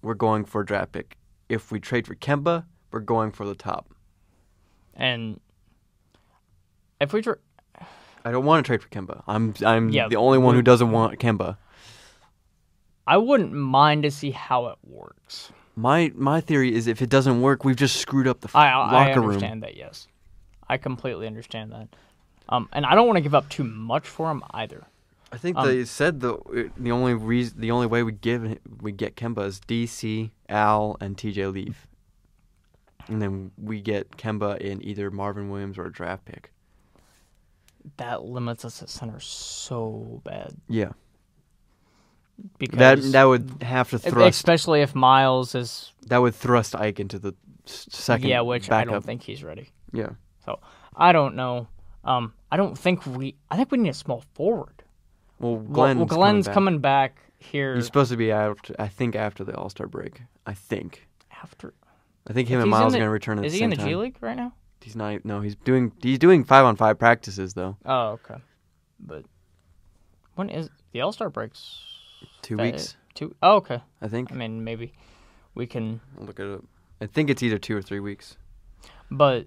we're going for a draft pick. If we trade for Kemba, we're going for the top. And if we I don't want to trade for Kemba. I'm the only one who doesn't want Kemba. I wouldn't mind to see how it works. My theory is if it doesn't work, we've just screwed up the locker room. I understand that, yes. I completely understand that. And I don't want to give up too much for him either. I think they said the only way we get Kemba is DC, Al, and TJ leave, and then we get Kemba in either Marvin Williams or a draft pick. That limits us at center so bad. Yeah, because that would have to thrust, especially if Miles is. That would thrust Ike into the second. Yeah, which backup. I don't think he's ready. Yeah. So I don't know. I think we need a small forward. Well, Glenn's coming back here. He's supposed to be out, I think, after the All-Star break. I think. After? I think him and Miles are going to return at the same time. Is he in the G League right now? He's not. No, he's doing 5-on-5 practices though. Oh, okay. But when is the All-Star breaks? 2 weeks. Oh, okay. I think. I mean, maybe we can I'll look it up. I think it's either 2 or 3 weeks. But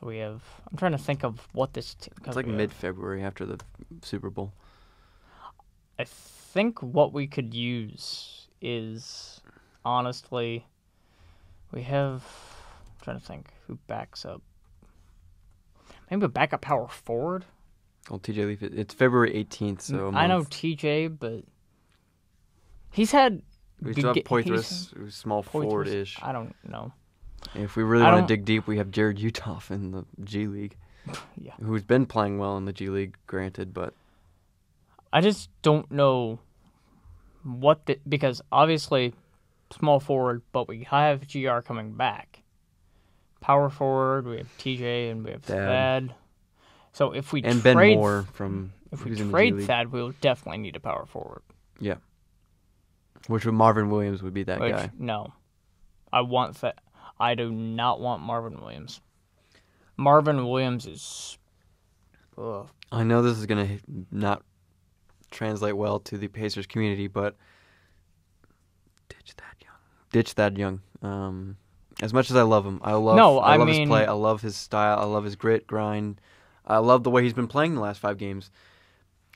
so we have. I'm trying to think of what this. It's like mid-February after the Super Bowl. I think what we could use is honestly, we have. I'm trying to think who backs up. Maybe a backup power forward. Well, TJ Leaf. It's February 18th, so I know TJ, but he's had. We still have Poitras, who's small forward-ish. I don't know. If we really want to dig deep, we have Jared Utoff in the G League, who's been playing well in the G League, granted, but I just don't know because obviously small forward, but we have GR coming back. Power forward, we have TJ and we have Thad. So if we trade Ben Moore Thad, we'll definitely need a power forward. Yeah. Which Marvin Williams would be that guy. No. I do not want Marvin Williams. Marvin Williams is... Ugh. I know this is going to not translate well to the Pacers community, but ditch that young. As much as I love him, I love his play. I love his style. I love his grit, grind. I love the way he's been playing the last 5 games.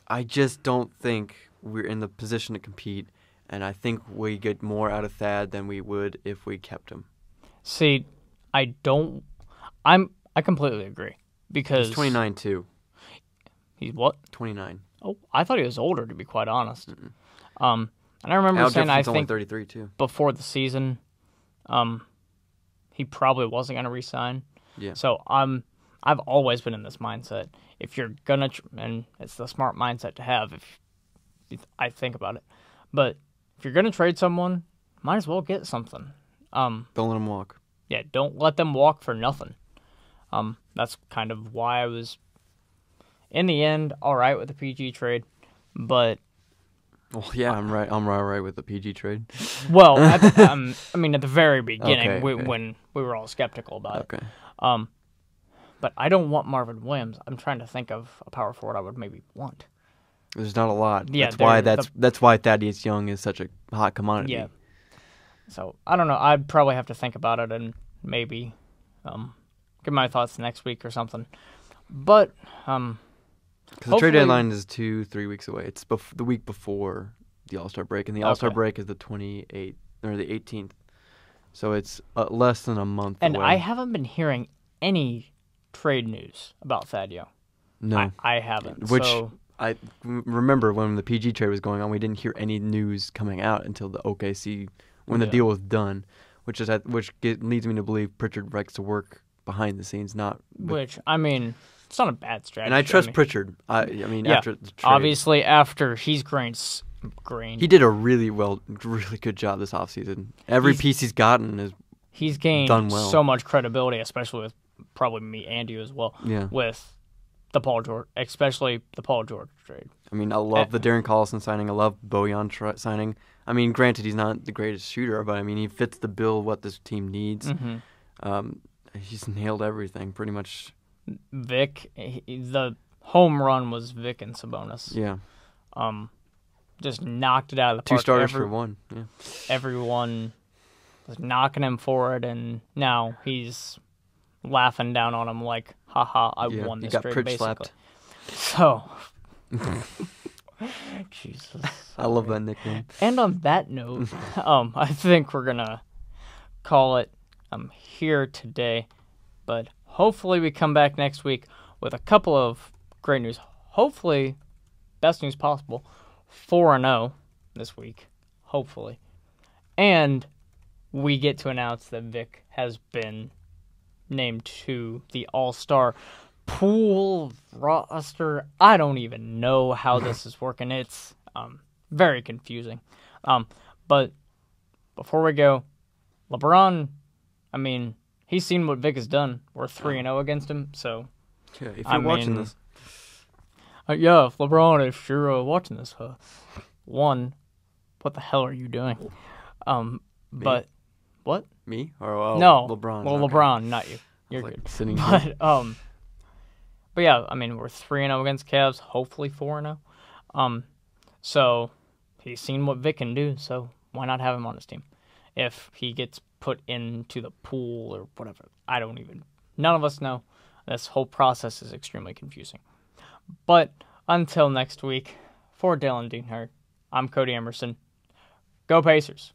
I just don't think we're in the position to compete, and I think we get more out of Thad than we would if we kept him. See, I completely agree because he's 29 too. He's what? 29. Oh, I thought he was older, to be quite honest. And I remember saying I think 33 too. Before the season, he probably wasn't going to re-sign. Yeah. So I've always been in this mindset. If you're gonna, and it's the smart mindset to have, if I think about it. But if you're gonna trade someone, might as well get something. Don't let them walk. Yeah, don't let them walk for nothing. That's kind of why I was, in the end, all right with the PG trade, but. Well, yeah, I'm right. I'm all right with the PG trade. Well, at the very beginning, okay. When we were all skeptical about it. But I don't want Marvin Williams. I'm trying to think of a power forward I would maybe want. There's not a lot. Yeah, that's why Thaddeus Young is such a hot commodity. Yeah. So, I don't know. I'd probably have to think about it and maybe give my thoughts next week or something. But, because the trade deadline is 2-3 weeks away. It's the week before the All-Star break, and the All-Star break is the 28th or the 18th. So it's less than a month and away. I haven't been hearing trade news about Thaddeus. No. I haven't. Which I remember when the PG trade was going on, we didn't hear any news coming out until the OKC, when the deal was done, which leads me to believe Pritchard likes to work behind the scenes, not... Which, I mean, it's not a bad strategy. And I trust Pritchard. After the trade. Obviously, after he's green. He did a really good job this offseason. Every piece he's gotten he's gained done well. So much credibility, especially with probably me and you as well. Yeah. With the Paul George, especially the Paul George trade. I mean, I love the Darren Collison signing. I love Bojan signing. I mean, granted, he's not the greatest shooter, but I mean, he fits the bill what this team needs. Mm-hmm. He's nailed everything pretty much. Vic, the home run was Vic and Sabonis. Yeah. Just knocked it out of the park. 2 starters for 1. Yeah. Everyone was knocking him for it, and now he's laughing down on him like, haha, I won this trade, basically. Slapped. So, Jesus. I love that nickname. And on that note, I think we're going to call it here today, but hopefully we come back next week with a couple of great news. Hopefully, best news possible. 4-0 this week, hopefully. And we get to announce that Vic has been named to the All-Star pool roster. I don't even know how this is working. It's very confusing. But before we go, LeBron, I mean, he's seen what Vic has done. We're 3-0 against him, so... Yeah, if you're watching this... yeah, if LeBron, if you're watching this, one, what the hell are you doing? But what? Me or no, LeBron? Well, okay. LeBron, not you. You're good. Sitting but yeah, I mean, we're 3-0 against Cavs. Hopefully 4-0. So he's seen what Vic can do. So why not have him on his team? If he gets put into the pool or whatever, none of us know. This whole process is extremely confusing. But until next week, for Dylan Deanhart, I'm Cody Emerson. Go Pacers!